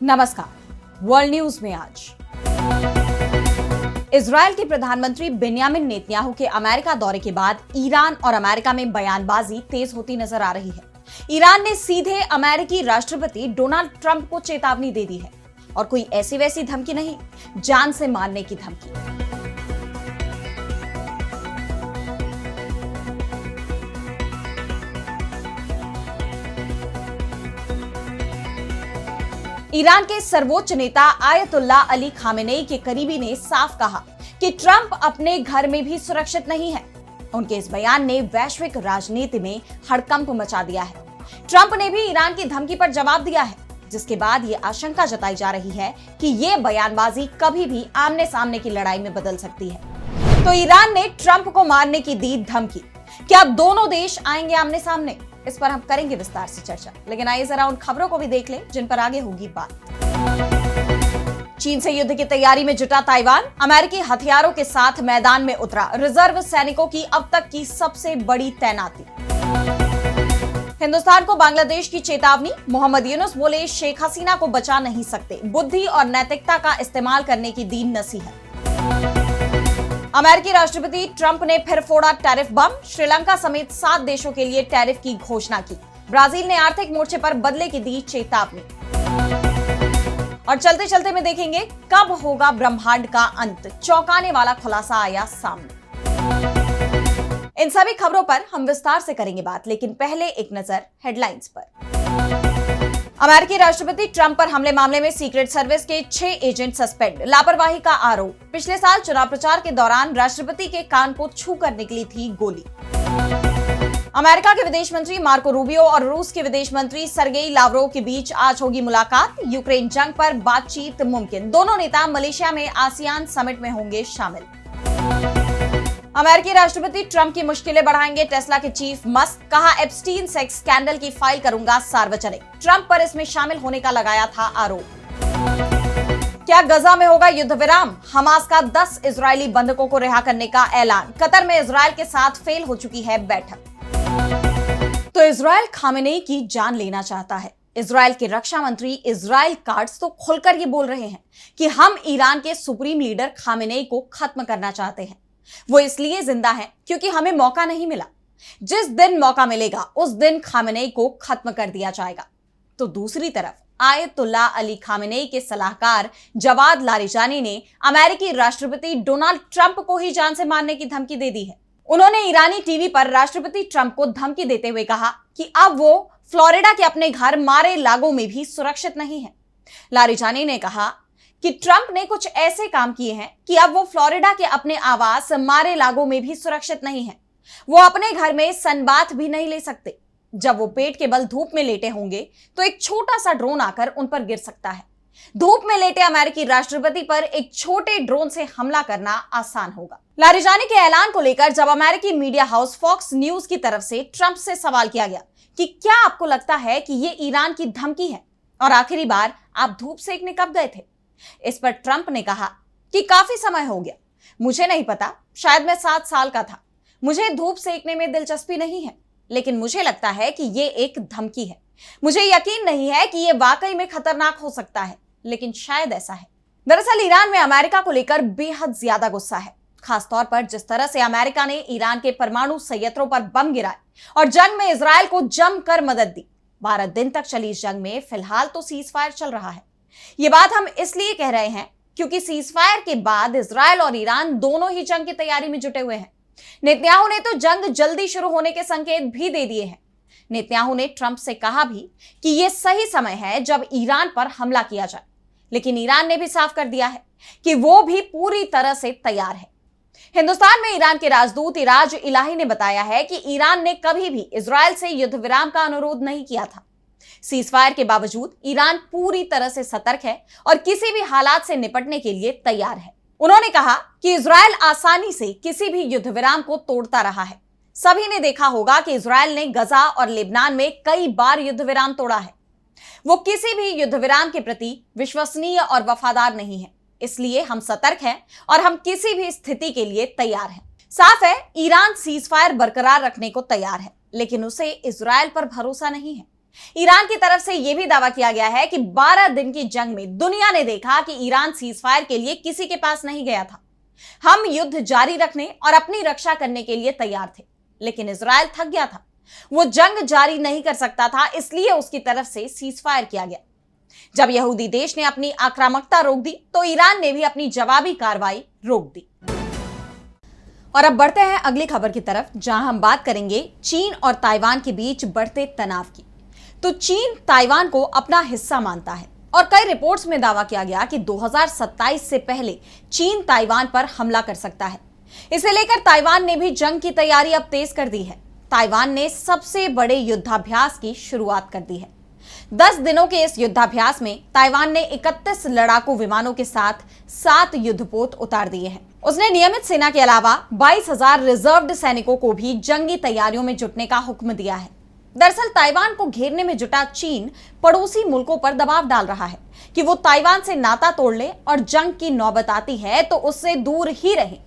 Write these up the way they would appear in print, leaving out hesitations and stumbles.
नमस्कार। World news में आज इजरायल के प्रधानमंत्री बेंयामिन नेतन्याहू के अमेरिका दौरे के बाद ईरान और अमेरिका में बयानबाजी तेज होती नजर आ रही है। ईरान ने सीधे अमेरिकी राष्ट्रपति डोनाल्ड ट्रंप को चेतावनी दे दी है और कोई ऐसी वैसी धमकी नहीं, जान से मारने की धमकी। ईरान के सर्वोच्च नेता आयतुल्लाह अली खामेनेई के करीबी ने साफ कहा कि ट्रंप अपने घर में भी सुरक्षित नहीं है। उनके इस बयान ने वैश्विक राजनीति में हड़कंप मचा दिया है। ट्रंप ने भी ईरान की धमकी पर जवाब दिया है, जिसके बाद ये आशंका जताई जा रही है कि ये बयानबाजी कभी भी आमने सामने की लड़ाई में बदल सकती है। तो ईरान ने ट्रंप को मारने की दी धमकी। क्या दोनों देश आएंगे आमने सामने? इस पर हम करेंगे विस्तार से चर्चा, लेकिन आइए जरा उन खबरों को भी देख लें जिन पर आगे होगी बात। चीन से युद्ध की तैयारी में जुटा ताइवान अमेरिकी हथियारों के साथ मैदान में उतरा। रिजर्व सैनिकों की अब तक की सबसे बड़ी तैनाती। हिंदुस्तान को बांग्लादेश की चेतावनी। मोहम्मद यूनुस बोले शेख हसीना को बचा नहीं सकते, बुद्धि और नैतिकता का इस्तेमाल करने की दी नसीहत। अमेरिकी राष्ट्रपति ट्रंप ने फिर फोड़ा टैरिफ बम। श्रीलंका समेत 7 देशों के लिए टैरिफ की घोषणा की। ब्राजील ने आर्थिक मोर्चे पर बदले की दी चेतावनी। और चलते चलते में देखेंगे कब होगा ब्रह्मांड का अंत, चौंकाने वाला खुलासा आया सामने। इन सभी खबरों पर हम विस्तार से करेंगे बात, लेकिन पहले एक नजर हेडलाइंस पर। अमेरिकी राष्ट्रपति ट्रंप पर हमले मामले में सीक्रेट सर्विस के 6 एजेंट सस्पेंड। लापरवाही का आरोप। पिछले साल चुनाव प्रचार के दौरान राष्ट्रपति के कान को छूकर निकली थी गोली। अमेरिका के विदेश मंत्री मार्को रूबियो और रूस के विदेश मंत्री सर्गेई लावरोव के बीच आज होगी मुलाकात। यूक्रेन जंग पर बातचीत मुमकिन। दोनों नेता मलेशिया में आसियान समिट में होंगे शामिल। अमेरिकी राष्ट्रपति ट्रंप की मुश्किलें बढ़ाएंगे टेस्ला के चीफ मस्क। कहा एप्स्टीन सेक्स स्कैंडल की फाइल करूंगा सार्वजनिक। ट्रंप पर इसमें शामिल होने का लगाया था आरोप। क्या गजा में होगा युद्ध विराम? हमास का 10 इजरायली बंधकों को रिहा करने का ऐलान। कतर में इजरायल के साथ फेल हो चुकी है बैठक। तो इजरायल खामेनेई की जान लेना चाहता है। इजरायल के रक्षा मंत्री इजराइल कार्ड्स तो खुलकर ये बोल रहे हैं कि हम ईरान के सुप्रीम लीडर खामेनेई को खत्म करना चाहते हैं। वो इसलिए जिंदा है क्योंकि हमें मौका नहीं मिला। जिस दिन मौका मिलेगा उस दिन खामेनेई को खत्म कर दिया जाएगा। तो दूसरी तरफ आयतुल्लाह अली खामेनेई के सलाहकार जवाद लारिजानी ने अमेरिकी राष्ट्रपति डोनाल्ड ट्रंप को ही जान से मारने की धमकी दे दी है। उन्होंने ईरानी टीवी पर राष्ट्रपति ट्रंप को धमकी देते हुए कहा कि अब वो फ्लोरिडा के अपने घर मारे लागो में भी सुरक्षित नहीं है। लारिजानी ने कहा कि ट्रंप ने कुछ ऐसे काम किए हैं कि अब वो फ्लोरिडा के अपने आवास मारे लागो में भी सुरक्षित नहीं है। वो अपने घर में सनबाथ भी नहीं ले सकते। जब वो पेट के बल धूप में लेटे होंगे तो एक छोटा सा ड्रोन आकर उन पर गिर सकता है। धूप में लेटे अमेरिकी राष्ट्रपति पर एक छोटे ड्रोन से हमला करना आसान होगा। लारिजानी के ऐलान को लेकर जब अमेरिकी मीडिया हाउस फॉक्स न्यूज की तरफ से ट्रंप से सवाल किया गया कि क्या आपको लगता है कि ये ईरान की धमकी है और आखिरी बार आप धूप सेकने कब गए थे, इस पर ट्रंप ने कहा कि काफी समय हो गया, मुझे नहीं पता, शायद मैं 7 साल का था। मुझे धूप सेकने में दिलचस्पी नहीं है, लेकिन मुझे लगता है कि ये एक धमकी है। मुझे यकीन नहीं है कि ये वाकई में खतरनाक हो सकता है, लेकिन शायद ऐसा है। दरअसल ईरान में अमेरिका को लेकर बेहद ज्यादा गुस्सा है, खासतौर पर जिस तरह से अमेरिका ने ईरान के परमाणु संयंत्रों पर बम गिराए और जंग में इजरायल को जमकर मदद दी। 12 दिन तक चली इस जंग में फिलहाल तो सीज फायर चल रहा है। ये बात हम इसलिए कह रहे हैं क्योंकि सीज फायर के बाद इजरायल और ईरान दोनों ही जंग की तैयारी में जुटे हुए हैं। नेतन्याहू ने तो जंग जल्दी शुरू होने के संकेत भी दे दिए हैं। नेतन्याहू ने ट्रंप से कहा भी कि यह सही समय है जब ईरान पर हमला किया जाए, लेकिन ईरान ने भी साफ कर दिया है कि वो भी पूरी तरह से तैयार है। हिंदुस्तान में ईरान के राजदूत इराज इलाही ने बताया है कि ईरान ने कभी भी इजरायल से युद्ध विराम का अनुरोध नहीं किया था। सीजफायर के बावजूद ईरान पूरी तरह से सतर्क है और किसी भी हालात से निपटने के लिए तैयार है। उन्होंने कहा कि इजरायल आसानी से किसी भी युद्ध विराम को तोड़ता रहा है। सभी ने देखा होगा कि इजरायल ने गजा और लेबनान में कई बार युद्ध विराम तोड़ा है। वो किसी भी युद्ध विराम के प्रति विश्वसनीय और वफादार नहीं है। इसलिए हम सतर्क हैं और हम किसी भी स्थिति के लिए तैयार हैं। साफ है, ईरान सीजफायर बरकरार रखने को तैयार है, लेकिन उसे इजरायल पर भरोसा नहीं है। ईरान की तरफ से यह भी दावा किया गया है कि 12 दिन की जंग में दुनिया ने देखा कि ईरान सीजफायर के लिए किसी के पास नहीं गया था। हम युद्ध जारी रखने और अपनी रक्षा करने के लिए तैयार थे, लेकिन इजराइल थक गया था। वो जंग जारी नहीं कर सकता था, इसलिए उसकी तरफ से सीजफायर किया गया। जब यहूदी देश ने अपनी आक्रामकता रोक दी तो ईरान ने भी अपनी जवाबी कार्रवाई रोक दी। और अब बढ़ते हैं अगली खबर की तरफ, जहां हम बात करेंगे चीन और ताइवान के बीच बढ़ते तनाव की। तो चीन ताइवान को अपना हिस्सा मानता है और कई रिपोर्ट्स में दावा किया गया कि 2027 से पहले चीन ताइवान पर हमला कर सकता है। इसे लेकर ताइवान ने भी जंग की तैयारी अब तेज कर दी है। ताइवान ने सबसे बड़े युद्धाभ्यास की शुरुआत कर दी है। 10 दिनों के इस युद्धाभ्यास में ताइवान ने 31 लड़ाकू विमानों के साथ 7 युद्धपोत उतार दिए हैं। उसने नियमित सेना के अलावा 22,000 रिजर्व्ड सैनिकों को भी जंगी तैयारियों में जुटने का हुक्म दिया है। दरअसल ताइवान को घेरने में जुटा चीन पड़ोसी मुल्कों पर दबाव डाल रहा है कि वो ताइवान से नाता तोड़ ले और जंग की नौबत आती है तो उससे दूर ही रहे।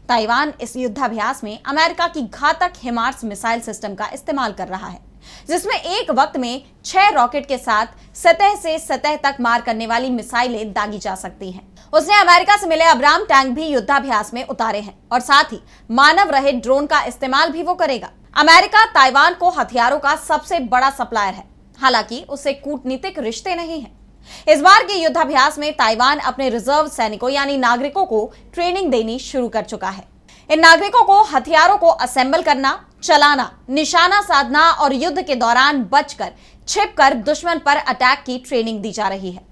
ताइवान इस युद्धाभ्यास में अमेरिका की घातक हिमार्स मिसाइल सिस्टम का इस्तेमाल कर रहा है, जिसमें एक वक्त में 6 रॉकेट के साथ सतह से सतह तक मार करने वाली मिसाइलें दागी जा सकती हैं। उसने अमेरिका से मिले अब्राम टैंक भी युद्धाभ्यास में उतारे हैं और साथ ही मानव रहित ड्रोन का इस्तेमाल भी वो करेगा। अमेरिका ताइवान को हथियारों का सबसे बड़ा सप्लायर है, हालांकि उससे कूटनीतिक रिश्ते नहीं हैं। इस बार के युद्धाभ्यास में ताइवान अपने रिजर्व सैनिकों यानी नागरिकों को ट्रेनिंग देनी शुरू कर चुका है। इन नागरिकों को हथियारों को असेंबल करना, चलाना, निशाना साधना और युद्ध के दौरान बचकर छिपकर दुश्मन पर अटैक की ट्रेनिंग दी जा रही है।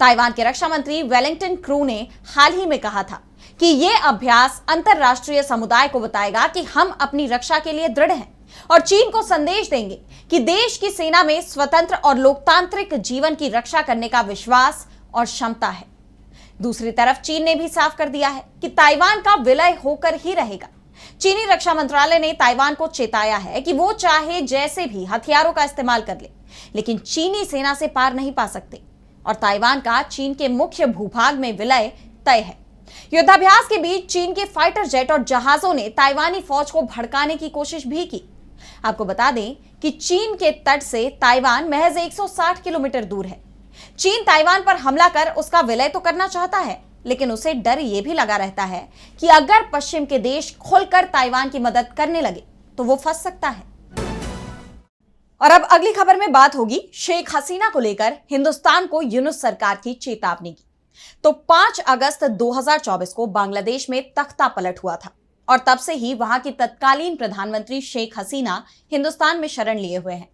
ताइवान के रक्षा मंत्री वेलिंगटन क्रू ने हाल ही में कहा था कि यह अभ्यास अंतरराष्ट्रीय समुदाय को बताएगा कि हम अपनी रक्षा के लिए दृढ़ हैं और चीन को संदेश देंगे कि देश की सेना में स्वतंत्र और लोकतांत्रिक जीवन की रक्षा करने का विश्वास और क्षमता है। दूसरी तरफ चीन ने भी साफ कर दिया है कि ताइवान का विलय होकर ही रहेगा। चीनी रक्षा मंत्रालय ने ताइवान को चेताया है कि वो चाहे जैसे भी हथियारों का इस्तेमाल कर ले, लेकिन चीनी सेना से पार नहीं पा सकते और ताइवान का चीन के मुख्य भूभाग में विलय तय है। युद्धाभ्यास के बीच चीन के फाइटर जेट और जहाजों ने ताइवानी फौज को भड़काने की कोशिश भी की। आपको बता दें कि चीन के तट से ताइवान महज 160 किलोमीटर दूर है। चीन ताइवान पर हमला कर उसका विलय तो करना चाहता है, लेकिन उसे डर यह भी लगा रहता है कि अगर पश्चिम के देश खुलकर ताइवान की मदद करने लगे तो वो फंस सकता है। और अब अगली खबर में बात होगी शेख हसीना को लेकर हिंदुस्तान को यूनुस सरकार की चेतावनी की। तो 5 अगस्त 2024 को बांग्लादेश में तख्ता पलट हुआ था और तब से ही वहां की तत्कालीन प्रधानमंत्री शेख हसीना हिंदुस्तान में शरण लिए हुए हैं।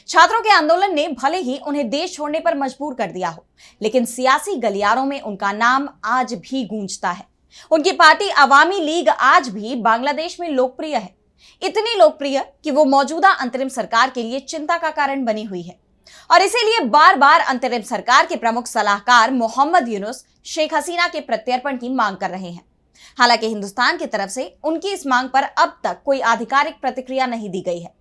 छात्रों के आंदोलन ने भले ही उन्हें देश छोड़ने पर मजबूर कर दिया हो, लेकिन सियासी गलियारों में उनका नाम आज भी गूंजता है। उनकी पार्टी अवामी लीग आज भी बांग्लादेश में लोकप्रिय है, इतनी लोकप्रिय कि वो मौजूदा अंतरिम सरकार के लिए चिंता का कारण बनी हुई है और इसीलिए बार बार अंतरिम सरकार के प्रमुख सलाहकार मोहम्मद यूनुस शेख हसीना के प्रत्यर्पण की मांग कर रहे हैं। हालांकि हिंदुस्तान की तरफ से उनकी इस मांग पर अब तक कोई आधिकारिक प्रतिक्रिया नहीं दी गई है,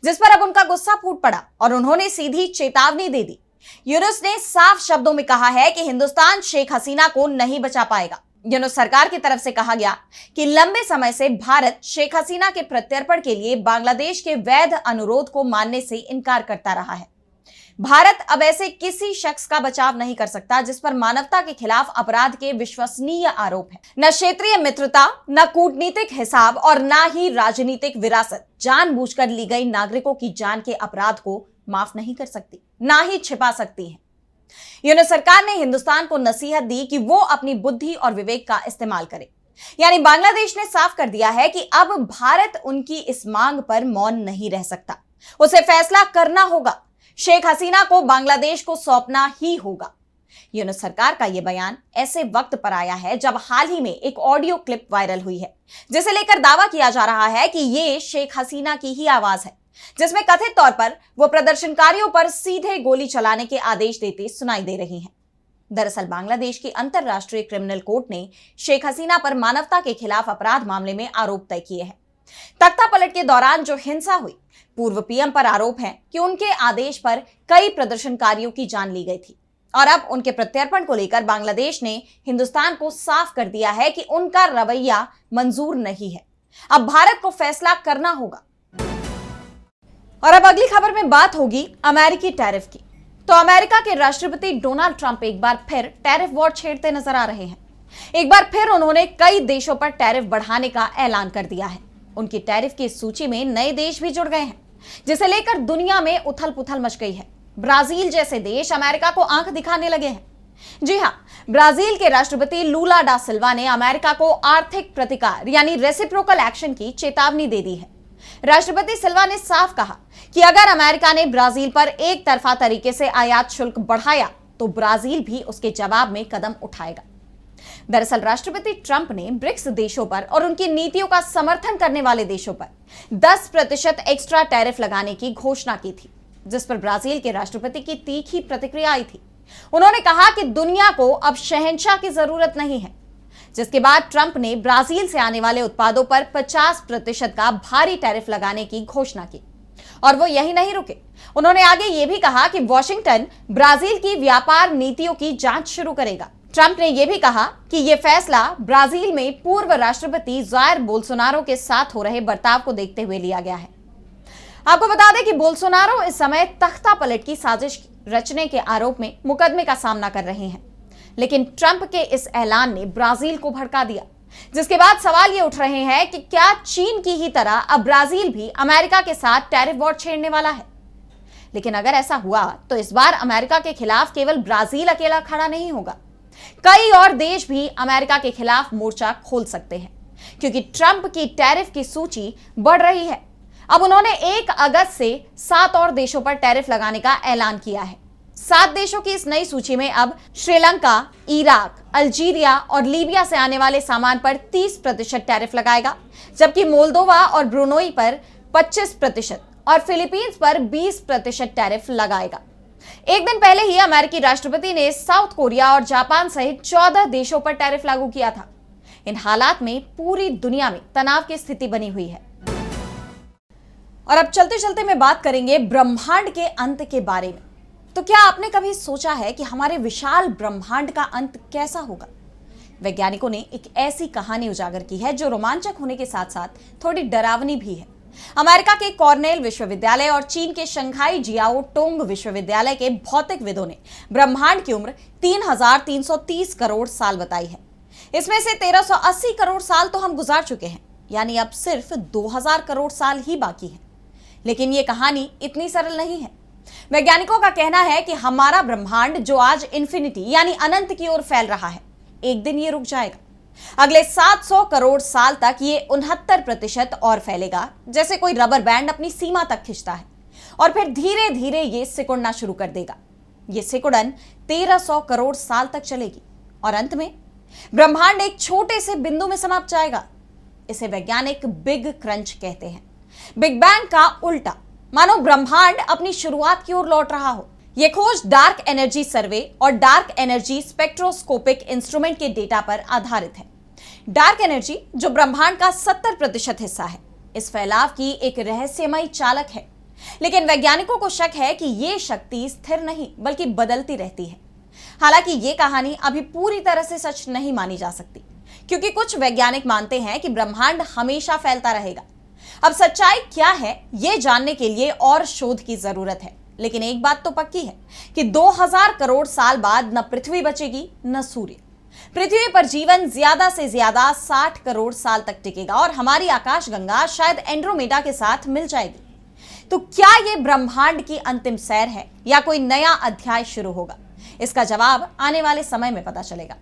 जिस पर अब उनका गुस्सा फूट पड़ा और उन्होंने सीधी चेतावनी दे दी। यूनुस ने साफ शब्दों में कहा है कि हिंदुस्तान शेख हसीना को नहीं बचा पाएगा। यूनुस सरकार की तरफ से कहा गया कि लंबे समय से भारत शेख हसीना के प्रत्यर्पण के लिए बांग्लादेश के वैध अनुरोध को मानने से इनकार करता रहा है। भारत अब ऐसे किसी शख्स का बचाव नहीं कर सकता जिस पर मानवता के खिलाफ अपराध के विश्वसनीय आरोप है। न क्षेत्रीय मित्रता, न कूटनीतिक हिसाब और न ही राजनीतिक विरासत जानबूझकर ली गई नागरिकों की जान के अपराध को माफ नहीं कर सकती, ना ही छिपा सकती है। यूनुस सरकार ने हिंदुस्तान को नसीहत दी कि वो अपनी बुद्धि और विवेक का इस्तेमाल करे। यानी बांग्लादेश ने साफ कर दिया है कि अब भारत उनकी इस मांग पर मौन नहीं रह सकता, उसे फैसला करना होगा। शेख हसीना को बांग्लादेश को सौंपना ही होगा। यूनुस सरकार का यह बयान ऐसे वक्त पर आया है जब हाल ही में एक ऑडियो क्लिप वायरल हुई है, जिसे लेकर दावा किया जा रहा है कि ये शेख हसीना की ही आवाज है, जिसमें कथित तौर पर वो प्रदर्शनकारियों पर सीधे गोली चलाने के आदेश देते सुनाई दे रही हैं। दरअसल बांग्लादेश की अंतरराष्ट्रीय क्रिमिनल कोर्ट ने शेख हसीना पर मानवता के खिलाफ अपराध मामले में आरोप तय किए हैं। तख्ता पलट के दौरान जो हिंसा हुई, पूर्व पीएम पर आरोप है कि उनके आदेश पर कई प्रदर्शनकारियों की जान ली गई थी और अब उनके प्रत्यर्पण को लेकर बांग्लादेश ने हिंदुस्तान को साफ कर दिया है कि उनका रवैया मंजूर नहीं है। अब भारत को फैसला करना होगा। और अब अगली खबर में बात होगी अमेरिकी टैरिफ की। तो अमेरिका के राष्ट्रपति डोनाल्ड ट्रंप एक बार फिर टैरिफ वॉर छेड़ते नजर आ रहे हैं। एक बार फिर उन्होंने कई देशों पर टैरिफ बढ़ाने का ऐलान कर दिया है। उनकी टैरिफ की सूची में नए देश भी जुड़ गए हैं, जिसे लेकर दुनिया में उथल पुथल मच गई है। ब्राजील जैसे देश अमेरिका को आंख दिखाने लगे हैं। जी हां, ब्राजील के राष्ट्रपति लूला डा सिल्वा ने अमेरिका को आर्थिक प्रतिकार यानी रेसिप्रोकल एक्शन की चेतावनी दे दी है। राष्ट्रपति सिल्वा ने साफ कहा कि अगर अमेरिका ने ब्राजील पर एक तरफा तरीके से आयात शुल्क बढ़ाया तो ब्राजील भी उसके जवाब में कदम उठाएगा। दरअसल राष्ट्रपति ट्रंप ने ब्रिक्स देशों पर और उनकी नीतियों का समर्थन करने वाले देशों पर 10% एक्स्ट्रा टैरिफ लगाने की घोषणा की थी, जिस पर ब्राजील के राष्ट्रपति की तीखी प्रतिक्रिया आई थी। उन्होंने कहा कि दुनिया को अब शहंशाह की जरूरत नहीं है, जिसके बाद ट्रंप ने ब्राजील से आने वाले उत्पादों पर 50% का भारी टैरिफ लगाने की घोषणा की। और वो यही नहीं रुके, उन्होंने आगे ये भी कहा कि वॉशिंगटन ब्राजील की व्यापार नीतियों की जांच शुरू करेगा। ट्रंप ने यह भी कहा कि यह फैसला ब्राजील में पूर्व राष्ट्रपति जायर बोल्सोनारो के साथ हो रहे बर्ताव को देखते हुए लिया गया है। आपको बता दें कि बोल्सोनारो इस समय तख्ता पलट की साजिश रचने के आरोप में मुकदमे का सामना कर रहे हैं, लेकिन ट्रंप के इस ऐलान ने ब्राजील को भड़का दिया, जिसके बाद सवाल ये उठ रहे हैं कि क्या चीन की ही तरह अब ब्राजील भी अमेरिका के साथ टैरिफ वॉर छेड़ने वाला है। लेकिन अगर ऐसा हुआ तो इस बार अमेरिका के खिलाफ केवल ब्राजील अकेला खड़ा नहीं होगा, कई और देश भी अमेरिका के खिलाफ मोर्चा खोल सकते हैं, क्योंकि ट्रंप की टैरिफ की सूची बढ़ रही है। अब उन्होंने 1 अगस्त से 7 और देशों पर टैरिफ लगाने का ऐलान किया है। 7 देशों की इस नई सूची में अब श्रीलंका, इराक, अल्जीरिया और लीबिया से आने वाले सामान पर 30% टैरिफ लगाएगा, जबकि मोल्दोवा और ब्रुनोई पर 25% और फिलीपींस पर 20% टैरिफ लगाएगा। एक दिन पहले ही अमेरिकी राष्ट्रपति ने साउथ कोरिया और जापान सहित 14 देशों पर टैरिफ लागू किया था। इन हालात में पूरी दुनिया में तनाव की स्थिति बनी हुई है। और अब चलते चलते में बात करेंगे ब्रह्मांड के अंत के बारे में। तो क्या आपने कभी सोचा है कि हमारे विशाल ब्रह्मांड का अंत कैसा होगा? वैज्ञानिकों ने एक ऐसी कहानी उजागर की है जो रोमांचक होने के साथ साथ थोड़ी डरावनी भी है। अमेरिका के कॉर्नेल विश्वविद्यालय और चीन के शंघाई जियाओ टोंग विश्वविद्यालय के भौतिकविदों ने ब्रह्मांड की उम्र 3330 करोड़ साल बताई है। इसमें से 1380 करोड़ साल तो हम गुजार चुके हैं, यानी अब सिर्फ 2000 करोड़ साल ही बाकी है। लेकिन ये कहानी इतनी सरल नहीं है। वैज्ञानिकों का कहना है कि हमारा ब्रह्मांड जो आज इन्फिनिटी यानी अनंत की ओर फैल रहा है, एक दिन ये रुक जाएगा। अगले 700 करोड़ साल तक ये 69% और फैलेगा, जैसे कोई रबर बैंड अपनी सीमा तक खींचता है, और फिर धीरे धीरे ये सिकुड़ना शुरू कर देगा। ये सिकुड़न 1300 करोड़ साल तक चलेगी और अंत में ब्रह्मांड एक छोटे से बिंदु में समाप्त जाएगा। इसे वैज्ञानिक बिग क्रंच कहते हैं, बिग बैंग का उल्टा, मानो ब्रह्मांड अपनी शुरुआत की ओर लौट रहा हो। यह खोज डार्क एनर्जी सर्वे और डार्क एनर्जी स्पेक्ट्रोस्कोपिक इंस्ट्रूमेंट के डेटा पर आधारित है। डार्क एनर्जी, जो ब्रह्मांड का 70% हिस्सा है, इस फैलाव की एक रहस्यमयी चालक है। लेकिन वैज्ञानिकों को शक है कि यह शक्ति स्थिर नहीं बल्कि बदलती रहती है। हालांकि यह कहानी अभी पूरी तरह से सच नहीं मानी जा सकती, क्योंकि कुछ वैज्ञानिक मानते हैं कि ब्रह्मांड हमेशा फैलता रहेगा। अब सच्चाई क्या है, यह जानने के लिए और शोध की जरूरत है। लेकिन एक बात तो पक्की है कि 2000 करोड़ साल बाद न पृथ्वी बचेगी न सूर्य। पृथ्वी पर जीवन ज्यादा से ज्यादा 60 करोड़ साल तक टिकेगा और हमारी आकाशगंगा शायद एंड्रोमेडा के साथ मिल जाएगी। तो क्या यह ब्रह्मांड की अंतिम सैर है या कोई नया अध्याय शुरू होगा? इसका जवाब आने वाले समय में पता चलेगा।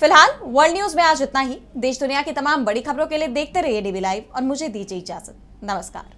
फिलहाल वर्ल्ड न्यूज में आज इतना ही। देश दुनिया की तमाम बड़ी खबरों के लिए देखते रहिए डीवी लाइव और मुझे दीजिए इजाजत। नमस्कार।